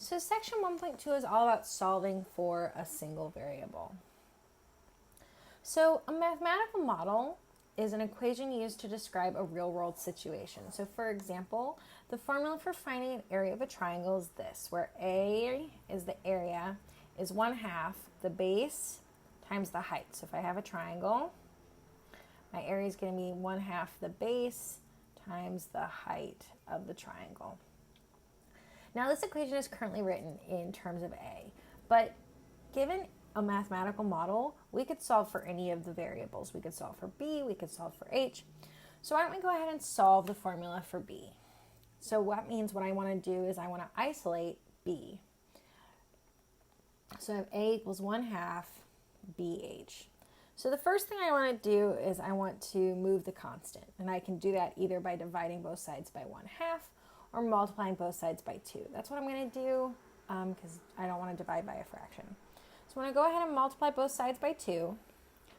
So section 1.2 is all about solving for a single variable. So a mathematical model is an equation used to describe a real-world situation. So for example, the formula for finding an area of a triangle is this, where A is the area, is 1/2 the base times the height. So if I have a triangle, my area is going to be 1/2 the base times the height of the triangle. Now this equation is currently written in terms of A, but given a mathematical model, we could solve for any of the variables. We could solve for B, we could solve for H. So why don't we go ahead and solve the formula for B? So what means what I want to do is I want to isolate B. So I have A equals 1/2 BH. So the first thing I want to do is I want to move the constant, and I can do that either by dividing both sides by 1/2 or multiplying both sides by 2. That's what I'm going to do because I don't want to divide by a fraction. So I'm going to go ahead and multiply both sides by 2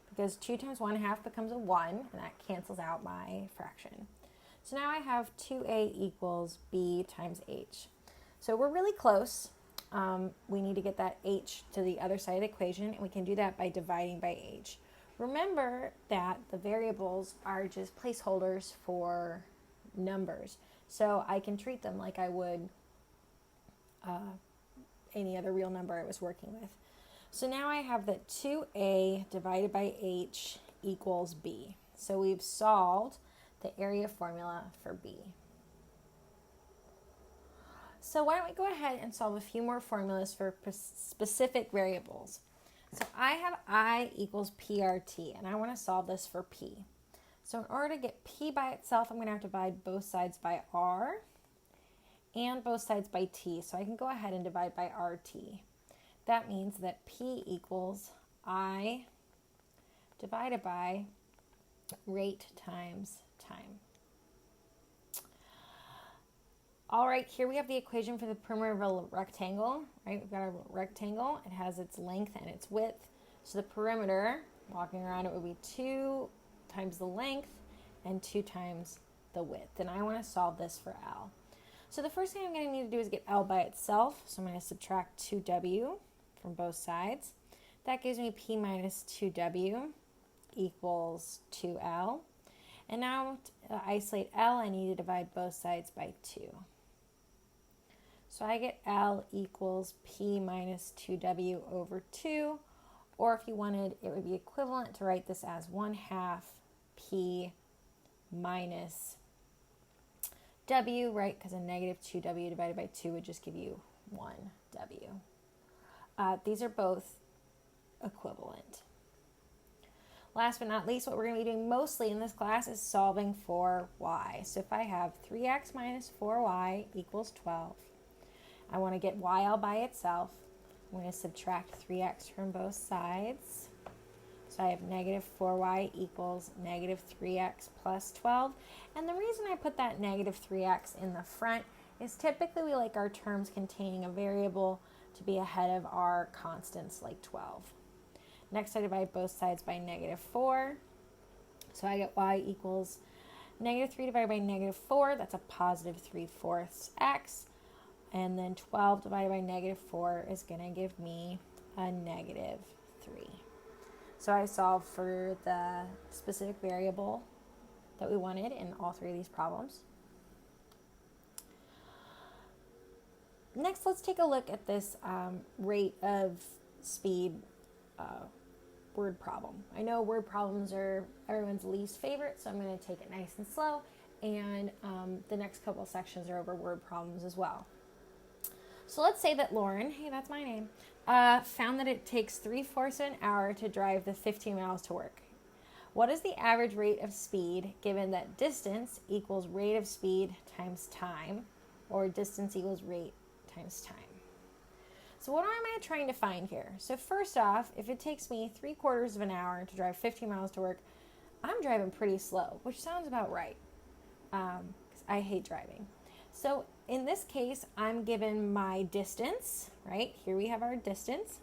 because 2 times 1/2 becomes a 1, and that cancels out my fraction. So now I have 2A equals B times H. So we're really close. We need to get that H to the other side of the equation, and we can do that by dividing by H. Remember that the variables are just placeholders for numbers. So I can treat them like I would any other real number I was working with. So now I have that 2A divided by H equals B. So we've solved the area formula for B. So why don't we go ahead and solve a few more formulas for specific variables. So I have I equals PRT, and I want to solve this for P. So in order to get P by itself, I'm going to have to divide both sides by R and both sides by T. So I can go ahead and divide by RT. That means that P equals I divided by rate times time. All right, here we have the equation for the perimeter of a rectangle, right? We've got a rectangle. It has its length and its width. So the perimeter, walking around it, would be 2 times the length and 2 times the width. And I want to solve this for L. So the first thing I'm going to need to do is get L by itself. So I'm going to subtract 2W from both sides. That gives me P minus 2W equals 2L. And now to isolate L, I need to divide both sides by 2. So I get L equals P minus 2W over 2, or if you wanted, it would be equivalent to write this as 1/2 P minus W, right? Because a negative 2W divided by 2 would just give you 1W. These are both equivalent. Last but not least, what we're going to be doing mostly in this class is solving for y. So if I have 3x minus 4y equals 12, I want to get y all by itself. I'm going to subtract 3x from both sides. So I have negative 4y equals negative 3x plus 12. And the reason I put that negative 3x in the front is typically we like our terms containing a variable to be ahead of our constants like 12. Next, I divide both sides by negative 4. So I get y equals negative 3 divided by negative 4. That's a positive 3/4 x. And then 12 divided by negative 4 is going to give me a negative 3. So I solved for the specific variable that we wanted in all three of these problems. Next, let's take a look at this rate of speed word problem. I know word problems are everyone's least favorite, so I'm going to take it nice and slow, and the next couple of sections are over word problems as well. So let's say that Lauren, hey, that's my name, found that it takes 3/4 of an hour to drive the 15 miles to work. What is the average rate of speed given that distance equals rate of speed times time, or distance equals rate times time? So what am I trying to find here? So first off, if it takes me 3/4 of an hour to drive 15 miles to work, I'm driving pretty slow, which sounds about right, because I hate driving. So in this case, I'm given my distance, right? Here we have our distance.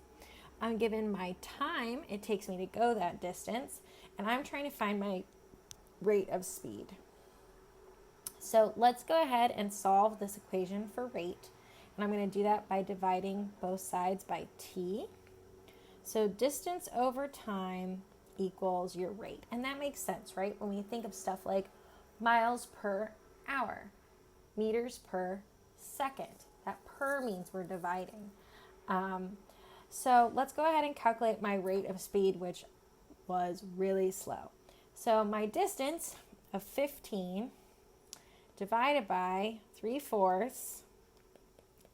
I'm given my time it takes me to go that distance, and I'm trying to find my rate of speed. So let's go ahead and solve this equation for rate. And I'm going to do that by dividing both sides by t. So distance over time equals your rate. And that makes sense, right? When we think of stuff like miles per hour, meters per second. That per means we're dividing. So let's go ahead and calculate my rate of speed, which was really slow. So my distance of 15 divided by 3/4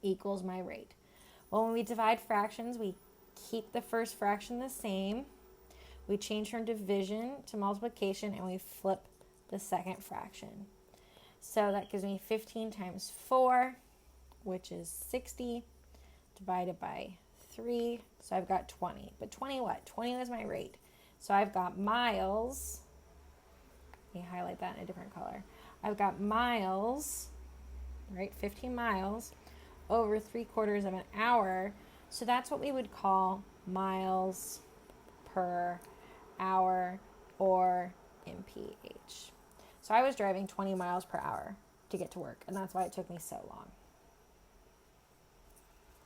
equals my rate. Well, when we divide fractions, we keep the first fraction the same. We change from division to multiplication, and we flip the second fraction. So that gives me 15 times 4, which is 60, divided by 3. So I've got 20. But 20 what? 20 was my rate. So I've got miles. Let me highlight that in a different color. I've got miles, right? 15 miles over 3/4 of an hour. So that's what we would call miles per hour, or mph. So I was driving 20 miles per hour to get to work, and that's why it took me so long.